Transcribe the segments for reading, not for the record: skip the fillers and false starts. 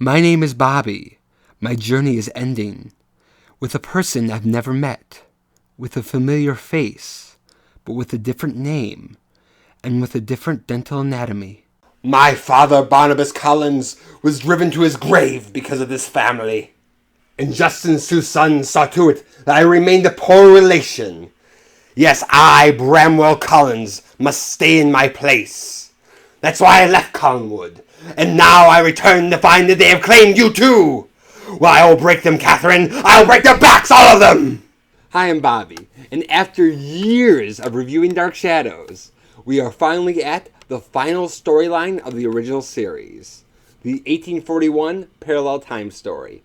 My name is Bobby. My journey is ending with a person I've never met, with a familiar face, but with a different name, and with a different dental anatomy. My father, Barnabas Collins, was driven to his grave because of this family. And Justin Sue's son saw to it that I remained a poor relation. Yes, I, Bramwell Collins, must stay in my place. That's why I left Collinwood. And now I return to find that they have claimed you too. Well, I will break them, Catherine. I'll break their backs, all of them! Hi, I'm Bobby, and after years of reviewing Dark Shadows, we are finally at the final storyline of the original series, the 1841 Parallel Time Story,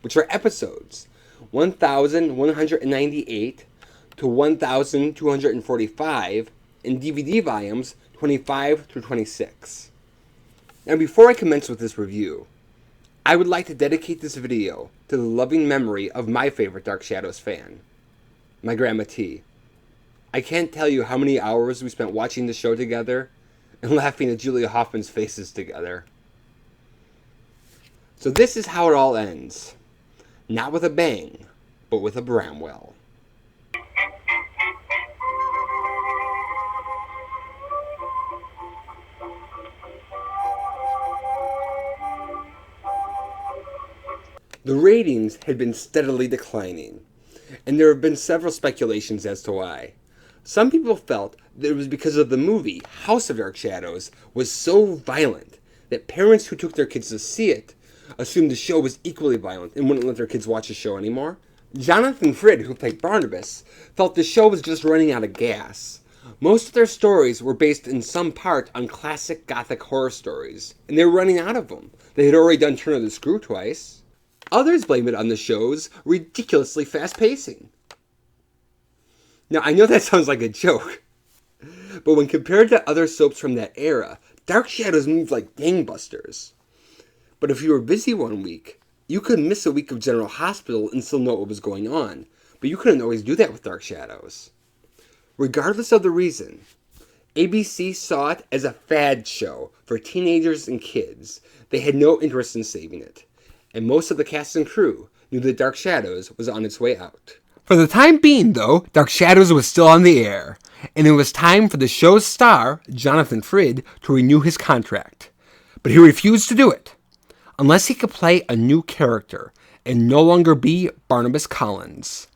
which are episodes 1198 to 1245 in DVD volumes 25 through 26. Now, before I commence with this review, I would like to dedicate this video to the loving memory of my favorite Dark Shadows fan, my Grandma T. I can't tell you how many hours we spent watching the show together and laughing at Julia Hoffman's faces together. So this is how it all ends. Not with a bang, but with a Bramwell. The ratings had been steadily declining, and there have been several speculations as to why. Some people felt that it was because of the movie House of Dark Shadows was so violent that parents who took their kids to see it assumed the show was equally violent and wouldn't let their kids watch the show anymore. Jonathan Frid, who played Barnabas, felt the show was just running out of gas. Most of their stories were based in some part on classic gothic horror stories, and they were running out of them. They had already done Turn of the Screw twice. Others blame it on the show's ridiculously fast pacing. Now, I know that sounds like a joke, but when compared to other soaps from that era, Dark Shadows moved like gangbusters. But if you were busy one week, you could miss a week of General Hospital and still know what was going on, but you couldn't always do that with Dark Shadows. Regardless of the reason, ABC saw it as a fad show for teenagers and kids. They had no interest in saving it, and most of the cast and crew knew that Dark Shadows was on its way out. For the time being, though, Dark Shadows was still on the air, and it was time for the show's star, Jonathan Frid, to renew his contract. But he refused to do it, unless he could play a new character and no longer be Barnabas Collins.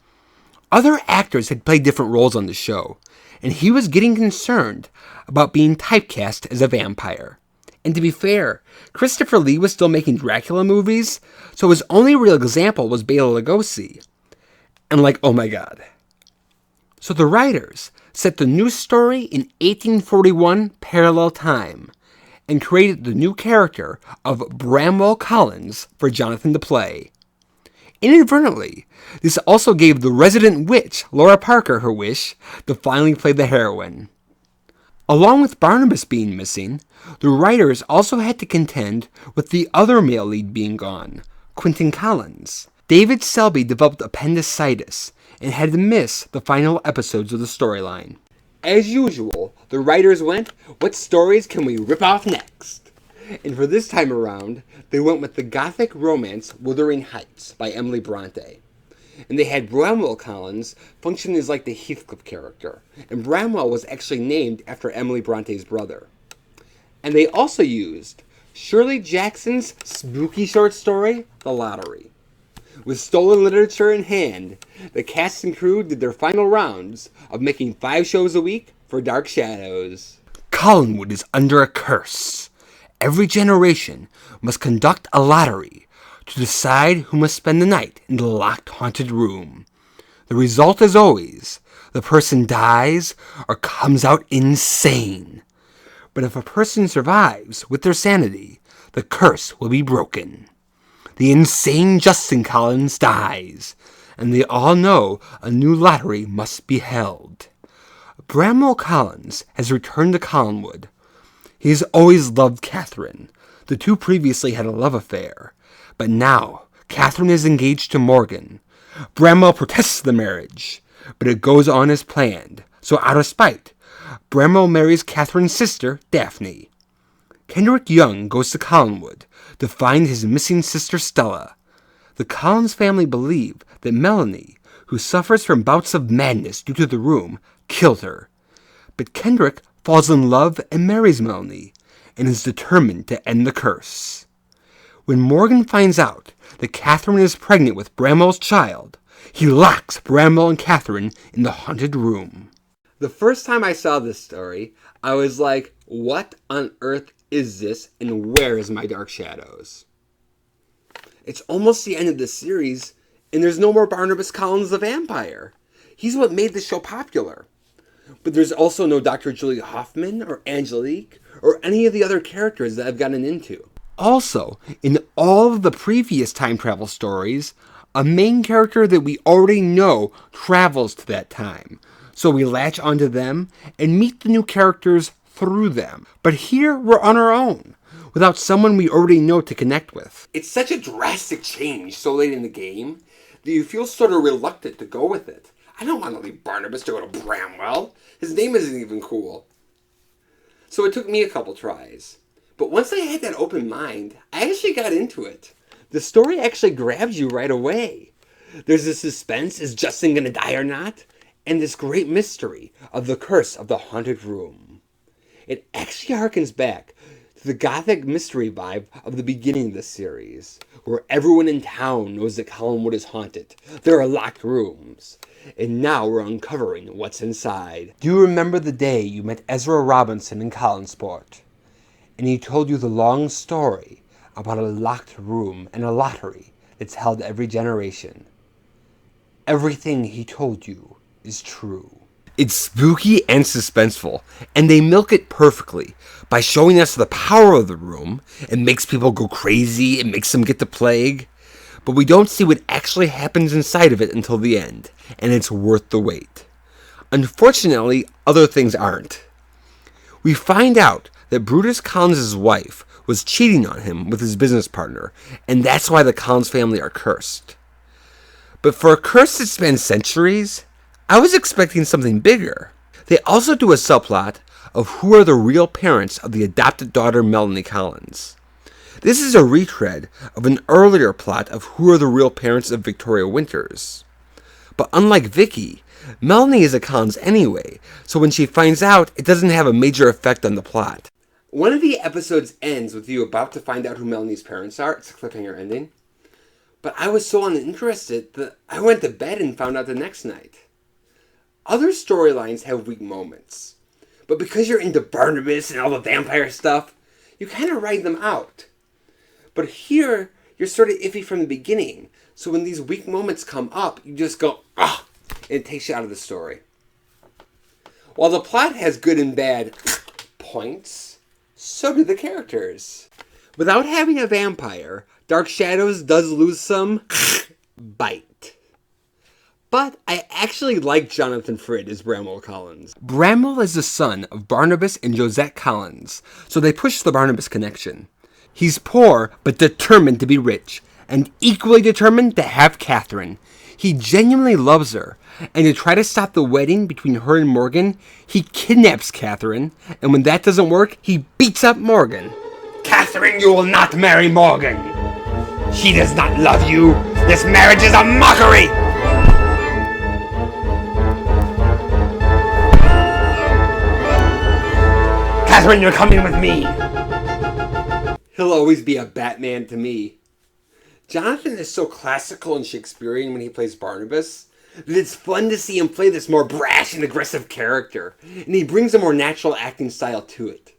Other actors had played different roles on the show, and he was getting concerned about being typecast as a vampire. And to be fair, Christopher Lee was still making Dracula movies, so his only real example was Bela Lugosi. And oh my god. So the writers set the new story in 1841 parallel time, and created the new character of Bramwell Collins for Jonathan to play. Inadvertently, this also gave the resident witch, Laura Parker, her wish to finally play the heroine. Along with Barnabas being missing, the writers also had to contend with the other male lead being gone, Quentin Collins. David Selby developed appendicitis and had to miss the final episodes of the storyline. As usual, the writers went, what stories can we rip off next? And for this time around, they went with the gothic romance Wuthering Heights by Emily Bronte. And they had Bramwell Collins function as like the Heathcliff character, and Bramwell was actually named after Emily Bronte's brother. And they also used Shirley Jackson's spooky short story, The Lottery. With stolen literature in hand, the cast and crew did their final rounds of making 5 shows a week for Dark Shadows. Collinwood is under a curse. Every generation must conduct a lottery to decide who must spend the night in the locked haunted room. The result is always the person dies or comes out insane. But if a person survives with their sanity, the curse will be broken. The insane Justin Collins dies, and they all know a new lottery must be held. Bramwell Collins has returned to Collinwood. He has always loved Catherine. The two previously had a love affair, but now Catherine is engaged to Morgan. Bramwell protests the marriage, but it goes on as planned, so out of spite, Bramwell marries Catherine's sister, Daphne. Kendrick Young goes to Collinwood to find his missing sister Stella. The Collins family believe that Melanie, who suffers from bouts of madness due to the room, killed her. But Kendrick falls in love and marries Melanie, and is determined to end the curse. When Morgan finds out that Catherine is pregnant with Bramwell's child, he locks Bramwell and Catherine in the haunted room. The first time I saw this story, I was like, what on earth is this, and where is my Dark Shadows? It's almost the end of the series, and there's no more Barnabas Collins the vampire. He's what made the show popular. But there's also no Dr. Julie Hoffman or Angelique or any of the other characters that I've gotten into. Also, in all of the previous time travel stories, a main character that we already know travels to that time. So we latch onto them and meet the new characters through them. But here we're on our own, without someone we already know to connect with. It's such a drastic change so late in the game that you feel sort of reluctant to go with it. I don't want to leave Barnabas to go to Bramwell. His name isn't even cool. So it took me a couple tries. But once I had that open mind, I actually got into it. The story actually grabs you right away. There's this suspense, is Justin going to die or not? And this great mystery of the curse of the haunted room. It actually harkens back to the gothic mystery vibe of the beginning of the series, where everyone in town knows that Collinwood is haunted. There are locked rooms. And now we're uncovering what's inside. Do you remember the day you met Ezra Robinson in Collinsport? And he told you the long story about a locked room and a lottery that's held every generation. Everything he told you is true. It's spooky and suspenseful, and they milk it perfectly by showing us the power of the room. It makes people go crazy, it makes them get the plague. But we don't see what actually happens inside of it until the end, and it's worth the wait. Unfortunately, other things aren't. We find out that Brutus Collins' wife was cheating on him with his business partner, and that's why the Collins family are cursed. But for a curse that spans centuries, I was expecting something bigger. They also do a subplot of who are the real parents of the adopted daughter Melanie Collins. This is a retread of an earlier plot of who are the real parents of Victoria Winters. But unlike Vicky, Melanie is a Collins anyway, so when she finds out, it doesn't have a major effect on the plot. One of the episodes ends with you about to find out who Melanie's parents are. It's a cliffhanger ending. But I was so uninterested that I went to bed and found out the next night. Other storylines have weak moments. But because you're into Barnabas and all the vampire stuff, you kind of ride them out. But here, you're sort of iffy from the beginning. So when these weak moments come up, you just go, ah, and it takes you out of the story. While the plot has good and bad points, so do the characters. Without having a vampire, Dark Shadows does lose some bite. But I actually like Jonathan Frid as Bramwell Collins. Bramwell is the son of Barnabas and Josette Collins, so they push the Barnabas connection. He's poor, but determined to be rich, and equally determined to have Catherine. He genuinely loves her, and to try to stop the wedding between her and Morgan, he kidnaps Catherine, and when that doesn't work, he beats up Morgan. Catherine, you will not marry Morgan. She does not love you. This marriage is a mockery. Catherine, you're coming with me. He'll always be a Batman to me. Jonathan is so classical and Shakespearean when he plays Barnabas that it's fun to see him play this more brash and aggressive character, and he brings a more natural acting style to it.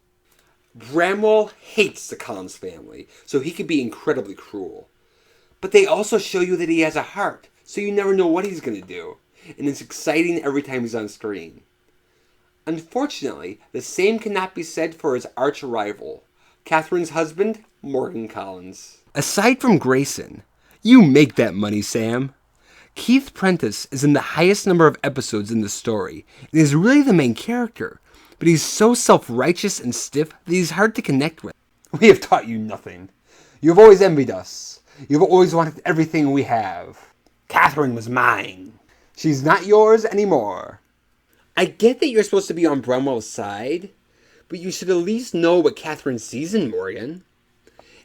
Bramwell hates the Collins family, so he can be incredibly cruel. But they also show you that he has a heart, so you never know what he's going to do, and it's exciting every time he's on screen. Unfortunately, the same cannot be said for his arch-rival, Catherine's husband, Morgan Collins. Aside from Grayson, you make that money, Sam. Keith Prentice is in the highest number of episodes in the story, and is really the main character, but he's so self-righteous and stiff that he's hard to connect with. We have taught you nothing. You have always envied us. You've always wanted everything we have. Catherine was mine. She's not yours anymore. I get that you're supposed to be on Bramwell's side, but you should at least know what Catherine sees in Morgan.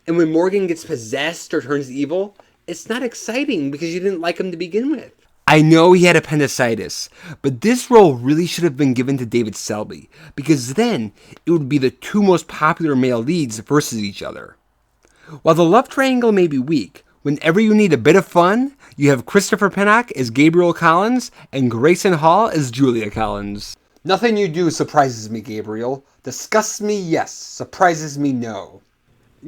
And when Morgan gets possessed or turns evil, it's not exciting because you didn't like him to begin with. I know he had appendicitis, but this role really should have been given to David Selby, because then it would be the two most popular male leads versus each other. While the love triangle may be weak, whenever you need a bit of fun, you have Christopher Pennock as Gabriel Collins and Grayson Hall as Julia Collins. Nothing you do surprises me, Gabriel. Disgusts me, yes. Surprises me, no.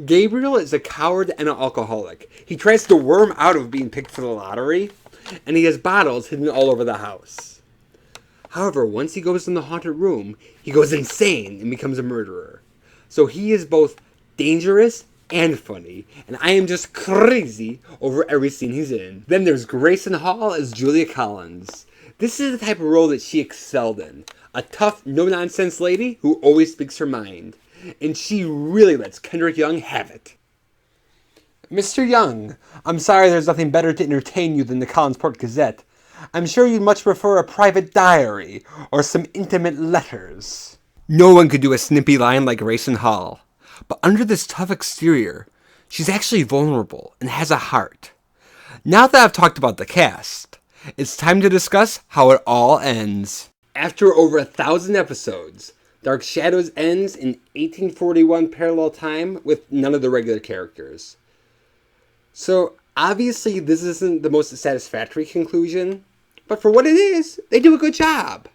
Gabriel is a coward and an alcoholic. He tries to worm out of being picked for the lottery, and he has bottles hidden all over the house. However, once he goes in the haunted room, he goes insane and becomes a murderer. So he is both dangerous and funny, and I am just crazy over every scene he's in. Then there's Grayson Hall as Julia Collins. This is the type of role that she excelled in. A tough, no-nonsense lady who always speaks her mind. And she really lets Kendrick Young have it. Mr. Young, I'm sorry there's nothing better to entertain you than the Collinsport Gazette. I'm sure you'd much prefer a private diary or some intimate letters. No one could do a snippy line like Grayson Hall. But under this tough exterior, she's actually vulnerable and has a heart. Now that I've talked about the cast, it's time to discuss how it all ends. After over 1,000 episodes, Dark Shadows ends in 1841 parallel time with none of the regular characters. So, obviously, this isn't the most satisfactory conclusion, but for what it is, they do a good job.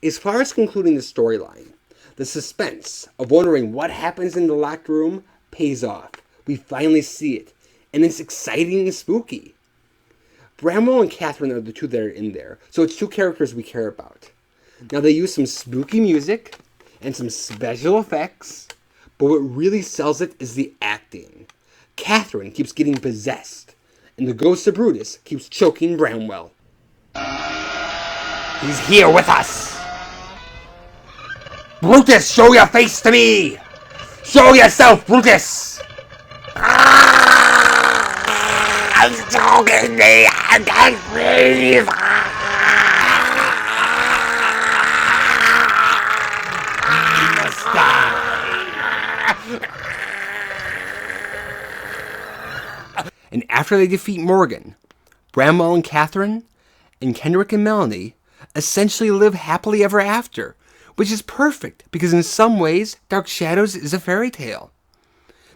As far as concluding the storyline, the suspense of wondering what happens in the locked room pays off. We finally see it, and it's exciting and spooky. Bramwell and Catherine are the two that are in there, so it's two characters we care about. Now, they use some spooky music and some special effects, but what really sells it is the acting. Catherine keeps getting possessed, and the ghost of Brutus keeps choking Bramwell. He's here with us! Brutus, show your face to me! Show yourself, Brutus! He's choking me! I can't breathe! And after they defeat Morgan, Bramwell and Catherine, and Kendrick and Melanie essentially live happily ever after, which is perfect because in some ways, Dark Shadows is a fairy tale.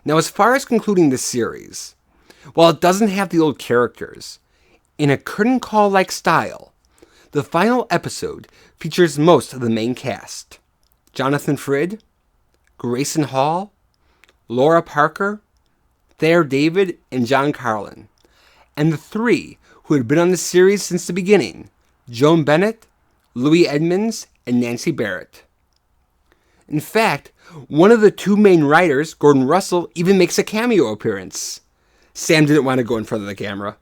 Now, as far as concluding this series, while it doesn't have the old characters, in a curtain call-like style, the final episode features most of the main cast. Jonathan Frid, Grayson Hall, Laura Parker, Thayer David, and John Carlin, and the three who had been on the series since the beginning, Joan Bennett, Louis Edmonds, and Nancy Barrett. In fact, one of the two main writers, Gordon Russell, even makes a cameo appearance. Sam didn't want to go in front of the camera.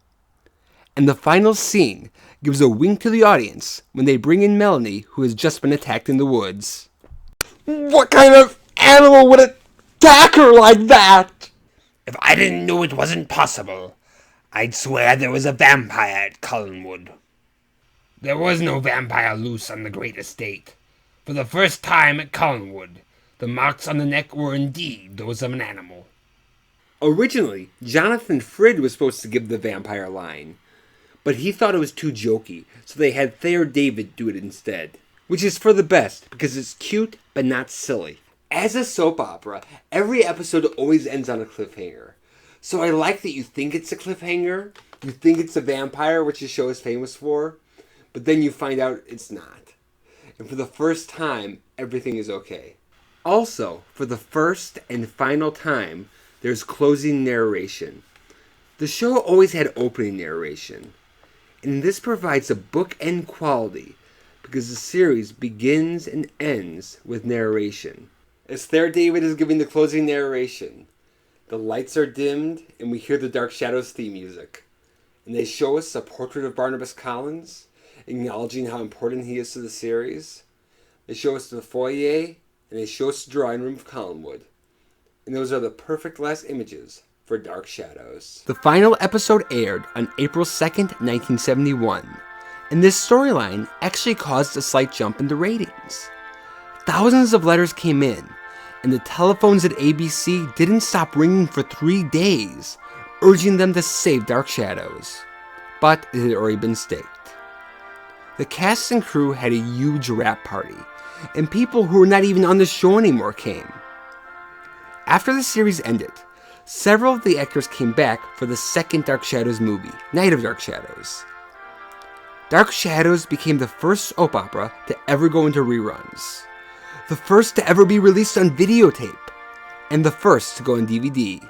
And the final scene gives a wink to the audience when they bring in Melanie, who has just been attacked in the woods. What kind of animal would attack her like that? If I didn't know it wasn't possible, I'd swear there was a vampire at Collinwood. There was no vampire loose on the great estate. For the first time at Collinwood, the marks on the neck were indeed those of an animal. Originally, Jonathan Frid was supposed to give the vampire line, but he thought it was too jokey, so they had Thayer David do it instead. Which is for the best, because it's cute, but not silly. As a soap opera, every episode always ends on a cliffhanger. So I like that you think it's a cliffhanger, you think it's a vampire, which the show is famous for, but then you find out it's not. And for the first time, everything is okay. Also, for the first and final time, there's closing narration. The show always had opening narration, and this provides a bookend quality because the series begins and ends with narration. As Thayer David is giving the closing narration, the lights are dimmed and we hear the Dark Shadows theme music. And they show us a portrait of Barnabas Collins, acknowledging how important he is to the series. They show us the foyer, and they show us the drawing room of Collinwood. And those are the perfect last images for Dark Shadows. The final episode aired on April 2nd, 1971. And this storyline actually caused a slight jump in the ratings. Thousands of letters came in, and the telephones at ABC didn't stop ringing for 3 days, urging them to save Dark Shadows. But it had already been staked. The cast and crew had a huge wrap party, and people who were not even on the show anymore came. After the series ended, several of the actors came back for the second Dark Shadows movie, Night of Dark Shadows. Dark Shadows became the first soap opera to ever go into reruns, the first to ever be released on videotape, and the first to go on DVD.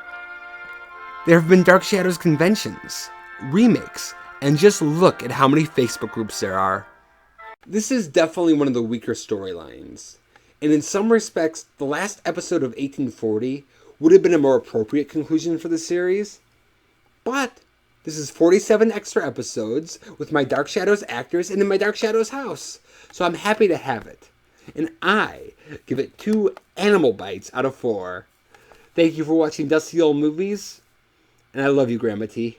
There have been Dark Shadows conventions, remakes, and just look at how many Facebook groups there are. This is definitely one of the weaker storylines, and in some respects, the last episode of 1840 would have been a more appropriate conclusion for the series. But this is 47 extra episodes with my Dark Shadows actors and in my Dark Shadows house, so I'm happy to have it. And I give it 2 animal bites out of 4. Thank you for watching Dusty Old Movies, and I love you, Grandma T.